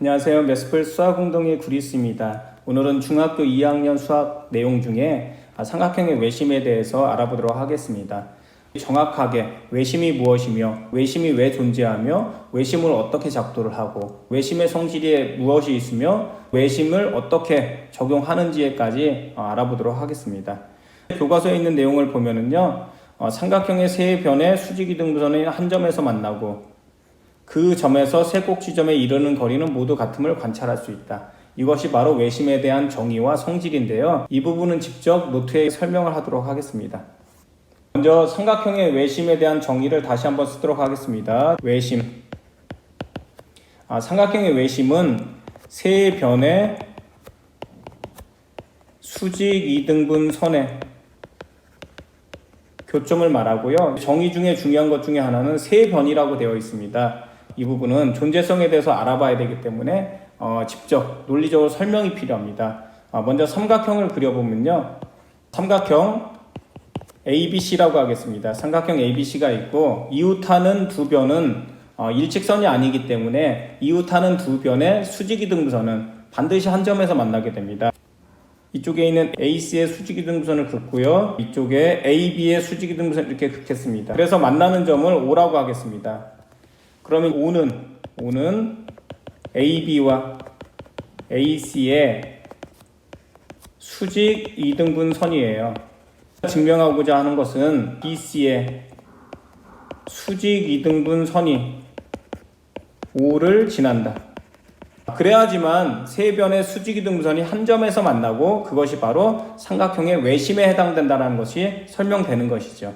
안녕하세요. 메스플 수학운동의 구리스입니다. 오늘은 중학교 2학년 수학 내용 중에 삼각형의 외심에 대해서 알아보도록 하겠습니다. 정확하게 외심이 무엇이며 외심이 왜 존재하며 외심을 어떻게 작도를 하고 외심의 성질에 무엇이 있으며 외심을 어떻게 적용하는지에까지 알아보도록 하겠습니다. 교과서에 있는 내용을 보면은요, 삼각형의 세 변의 수직이등분선이 한 점에서 만나고 그 점에서 세 꼭지점에 이르는 거리는 모두 같음을 관찰할 수 있다. 이것이 바로 외심에 대한 정의와 성질인데요. 이 부분은 직접 노트에 설명을 하도록 하겠습니다. 먼저 삼각형의 외심에 대한 정의를 다시 한번 쓰도록 하겠습니다. 외심. 삼각형의 외심은 세 변의 수직 이등분 선의 교점을 말하고요. 정의 중에 중요한 것 중에 하나는 세 변이라고 되어 있습니다. 이 부분은 존재성에 대해서 알아봐야 되기 때문에 직접 논리적으로 설명이 필요합니다. 먼저 삼각형을 그려보면요. 삼각형 ABC라고 하겠습니다. 삼각형 ABC가 있고 이웃하는 두 변은 일직선이 아니기 때문에 이웃하는 두 변의 수직이등분선은 반드시 한 점에서 만나게 됩니다. 이쪽에 있는 AC의 수직이등분선을 긋고요. 이쪽에 AB의 수직이등분선을 이렇게 긋겠습니다. 그래서 만나는 점을 O라고 하겠습니다. 그러면 O는 AB와 AC의 수직 이등분선이에요. 증명하고자 하는 것은 BC의 수직 이등분선이 O를 지난다. 그래야지만 세 변의 수직 이등분선이 한 점에서 만나고 그것이 바로 삼각형의 외심에 해당된다는 것이 설명되는 것이죠.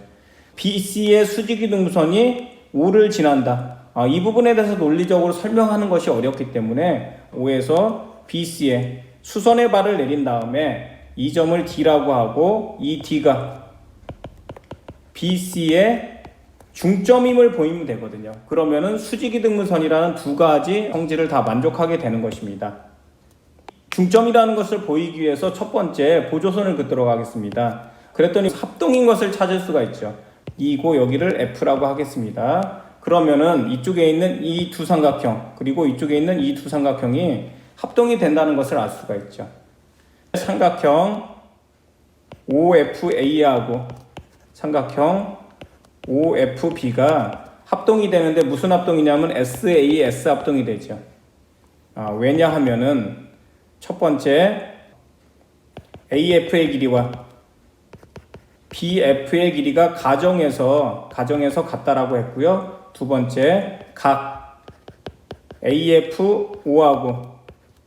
BC의 수직 이등분선이 O를 지난다. 이 부분에 대해서 논리적으로 설명하는 것이 어렵기 때문에 O에서 BC에 수선의 발을 내린 다음에 이 점을 D라고 하고 이 D가 BC의 중점임을 보이면 되거든요. 그러면은 수직이등분선이라는 두 가지 성질을 다 만족하게 되는 것입니다. 중점이라는 것을 보이기 위해서 첫 번째 보조선을 긋도록 하겠습니다. 그랬더니 합동인 것을 찾을 수가 있죠. 이고 여기를 F라고 하겠습니다. 그러면은 이쪽에 있는 이 두 삼각형 그리고 이쪽에 있는 이 두 삼각형이 합동이 된다는 것을 알 수가 있죠. 삼각형 OFA하고 삼각형 OFB가 합동이 되는데 무슨 합동이냐면 SAS 합동이 되죠. 왜냐하면은 첫 번째 AF의 길이와 BF의 길이가 가정에서 같다라고 했고요. 두 번째 각 AFO하고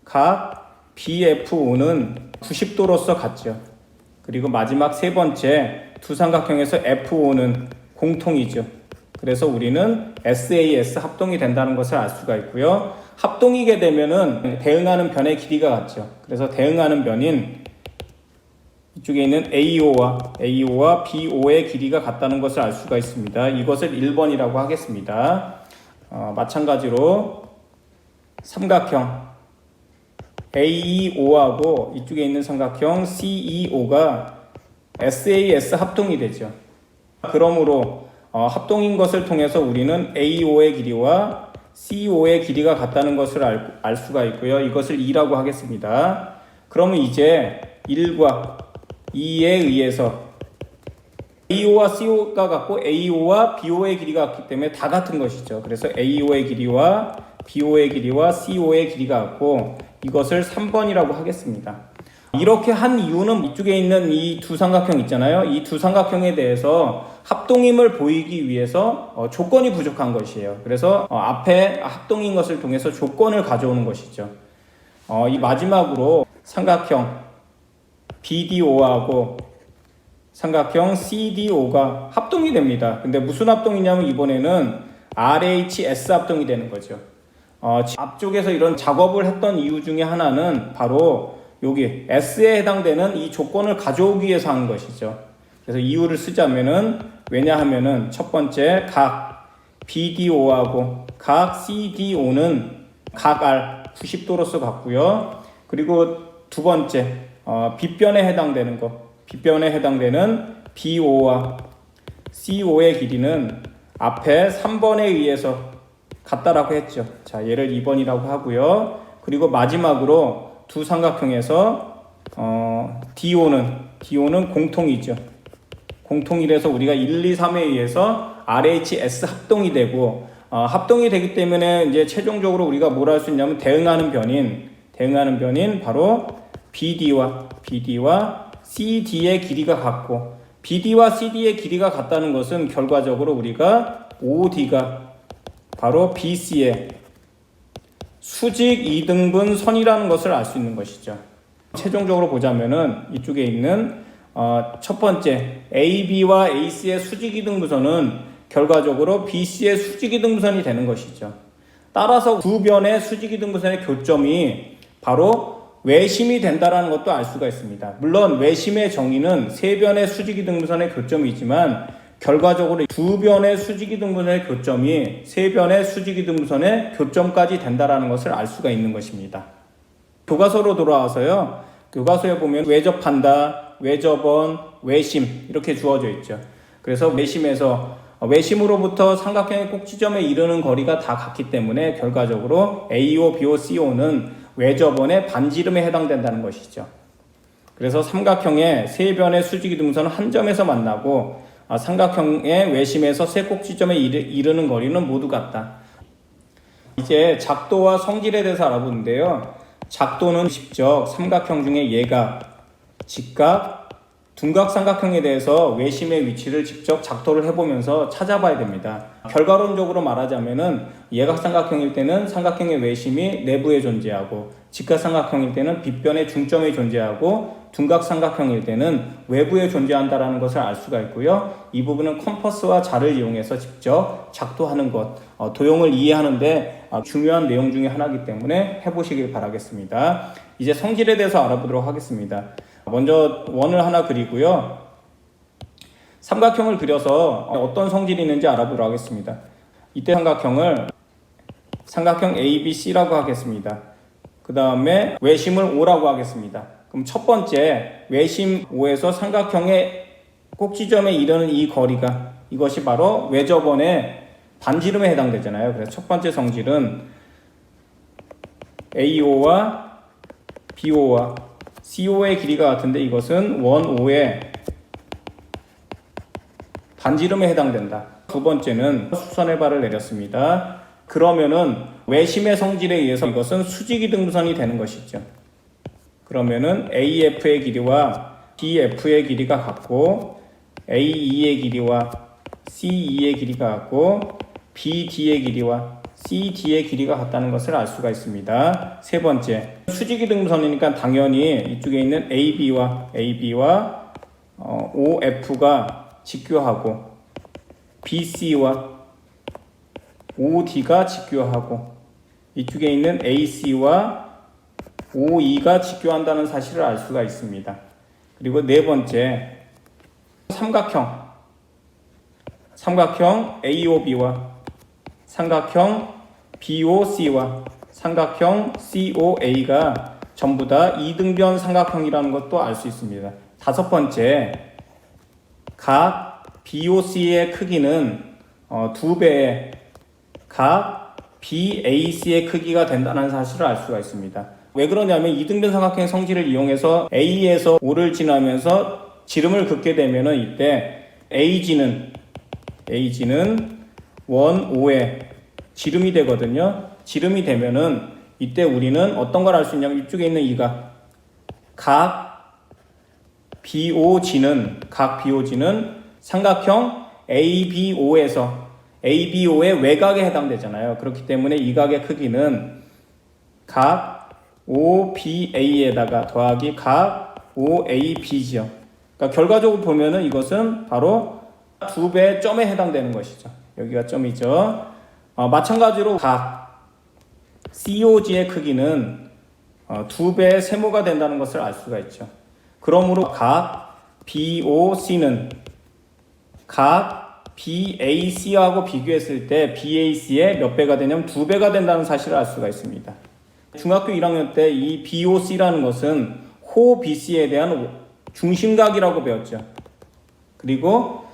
각 BFO는 90도로서 같죠. 그리고 마지막 세 번째 두 삼각형에서 FO는 공통이죠. 그래서 우리는 SAS 합동이 된다는 것을 알 수가 있고요. 합동이게 되면은 대응하는 변의 길이가 같죠. 그래서 대응하는 변인 이쪽에 있는 AO와 BO의 길이가 같다는 것을 알 수가 있습니다. 이것을 1번이라고 하겠습니다. 마찬가지로 삼각형 AEO하고 이쪽에 있는 삼각형 CEO가 SAS 합동이 되죠. 그러므로 합동인 것을 통해서 우리는 AO의 길이와 CO의 길이가 같다는 것을 알 수가 있고요. 이것을 2라고 하겠습니다. 그러면 이제 1과 2에 의해서 AO와 CO가 같고 AO와 BO의 길이가 같기 때문에 다 같은 것이죠. 그래서 AO의 길이와 BO의 길이와 CO의 길이가 같고 이것을 3번이라고 하겠습니다. 이렇게 한 이유는 이쪽에 있는 이 두 삼각형 있잖아요. 이 두 삼각형에 대해서 합동임을 보이기 위해서 조건이 부족한 것이에요. 그래서 앞에 합동인 것을 통해서 조건을 가져오는 것이죠. 이 마지막으로 삼각형 BDO하고 삼각형 CDO가 합동이 됩니다. 근데 무슨 합동이냐면 이번에는 RHS 합동이 되는 거죠. 앞쪽에서 이런 작업을 했던 이유 중에 하나는 바로 여기 S에 해당되는 이 조건을 가져오기 위해서 한 것이죠. 그래서 이유를 쓰자면은 왜냐하면은 첫 번째 각 BDO하고 각 CDO는 각 R 90도로서 같고요. 그리고 두 번째 빗변에 해당되는 빗변에 해당되는 BO와 CO의 길이는 앞에 3번에 의해서 같다라고 했죠. 자, 얘를 2번이라고 하고요. 그리고 마지막으로 두 삼각형에서 DO는 공통이죠. 공통이라서 우리가 1, 2, 3에 의해서 RHS 합동이 되고 합동이 되기 때문에 이제 최종적으로 우리가 뭘 할 수 있냐면 대응하는 변인 바로 BD와 CD의 길이가 같고 BD와 CD의 길이가 같다는 것은 결과적으로 우리가 OD가 바로 BC의 수직 이등분 선이라는 것을 알 수 있는 것이죠. 최종적으로 보자면은 이쪽에 있는 첫 번째 AB와 AC의 수직 이등분선은 결과적으로 BC의 수직 이등분선이 되는 것이죠. 따라서 두 변의 수직 이등분선의 교점이 바로 외심이 된다라는 것도 알 수가 있습니다. 물론 외심의 정의는 세 변의 수직 이등분선의 교점이지만 결과적으로 두 변의 수직 이등분선의 교점이 세 변의 수직 이등분선의 교점까지 된다라는 것을 알 수가 있는 것입니다. 교과서로 돌아와서요. 교과서에 보면 외접한다, 외접원, 외심 이렇게 주어져 있죠. 그래서 외심으로부터 삼각형의 꼭지점에 이르는 거리가 다 같기 때문에 결과적으로 AO, BO, CO는 외접원의 반지름에 해당된다는 것이죠. 그래서 삼각형의 세 변의 수직 이등분선은 한 점에서 만나고 삼각형의 외심에서 세 꼭지점에 이르는 거리는 모두 같다. 이제 작도와 성질에 대해서 알아보는데요. 작도는 직접 삼각형 중에 예각, 직각, 둔각 삼각형에 대해서 외심의 위치를 직접 작도를 해보면서 찾아봐야 됩니다. 결과론적으로 말하자면은 예각 삼각형일 때는 삼각형의 외심이 내부에 존재하고 직각 삼각형일 때는 빗변의 중점에 존재하고 둔각 삼각형일 때는 외부에 존재한다는 것을 알 수가 있고요. 이 부분은 컴퍼스와 자를 이용해서 직접 작도하는 것, 도형을 이해하는데 중요한 내용 중에 하나이기 때문에 해보시길 바라겠습니다. 이제 성질에 대해서 알아보도록 하겠습니다. 먼저 원을 하나 그리고요. 삼각형을 그려서 어떤 성질이 있는지 알아보도록 하겠습니다. 이때 삼각형 ABC라고 하겠습니다. 그 다음에 외심을 O라고 하겠습니다. 그럼 첫 번째 외심 O에서 삼각형의 꼭지점에 이르는 이 거리가 이것이 바로 외접원의 반지름에 해당되잖아요. 그래서 첫 번째 성질은 AO와 BO와 CO의 길이가 같은데 이것은 원 O의 반지름에 해당된다. 두 번째는 수선의 발을 내렸습니다. 그러면은 외심의 성질에 의해서 이것은 수직이등분선이 되는 것이죠. 그러면은 AF의 길이와 BF의 길이가 같고 AE의 길이와 CE의 길이가 같고 BD의 길이와 CD의 길이가 같다는 것을 알 수가 있습니다. 세 번째, 수직이등분선이니까 당연히 이쪽에 있는 AB와 OF가 직교하고 BC와 OD가 직교하고 이쪽에 있는 AC와 OE가 직교한다는 사실을 알 수가 있습니다. 그리고 네 번째, 삼각형 AOB와 삼각형 BOC와 삼각형 COA가 전부 다 이등변 삼각형이라는 것도 알 수 있습니다. 다섯 번째, 각 BOC의 크기는 2배의 각 BAC의 크기가 된다는 사실을 알 수가 있습니다. 왜 그러냐면 이등변 삼각형의 성질을 이용해서 A에서 O를 지나면서 지름을 긋게 되면은 이때 AG는 원 O의 지름이 되거든요. 지름이 되면은 이때 우리는 어떤 걸 알 수 있냐면 이쪽에 있는 이가 각 BOG는 삼각형 ABO의 외곽에 해당되잖아요. 그렇기 때문에 이 각의 크기는 각 OBA에다가 더하기 각 OAB죠. 그러니까 결과적으로 보면은 이것은 바로 2배의 점에 해당되는 것이죠. 여기가 점이죠. 마찬가지로 각 COG의 크기는 2배의 세모가 된다는 것을 알 수가 있죠. 그러므로 각 BOC는 각 BAC하고 비교했을 때 BAC의 몇 배가 되냐면 2배가 된다는 사실을 알 수가 있습니다. 중학교 1학년 때 이 BOC라는 것은 호 BC에 대한 중심각이라고 배웠죠. 그리고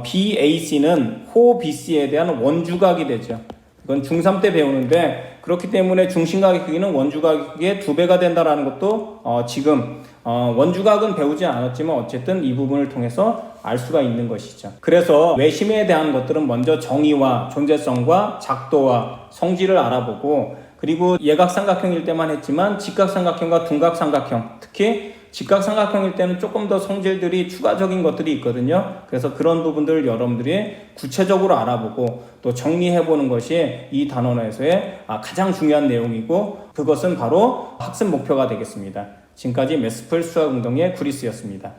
BAC는 호 BC에 대한 원주각이 되죠. 이건 중3 때 배우는데 그렇기 때문에 중심각의 크기는 원주각의 2배가 된다라는 것도 지금 원주각은 배우지 않았지만 어쨌든 이 부분을 통해서 알 수가 있는 것이죠. 그래서 외심에 대한 것들은 먼저 정의와 존재성과 작도와 성질을 알아보고, 그리고 예각삼각형일 때만 했지만 직각삼각형과 둔각삼각형, 특히 직각삼각형일 때는 조금 더 성질들이 추가적인 것들이 있거든요. 그래서 그런 부분들을 여러분들이 구체적으로 알아보고 또 정리해보는 것이 이 단원에서의 가장 중요한 내용이고, 그것은 바로 학습 목표가 되겠습니다. 지금까지 매스플 수학운동의 구리스였습니다.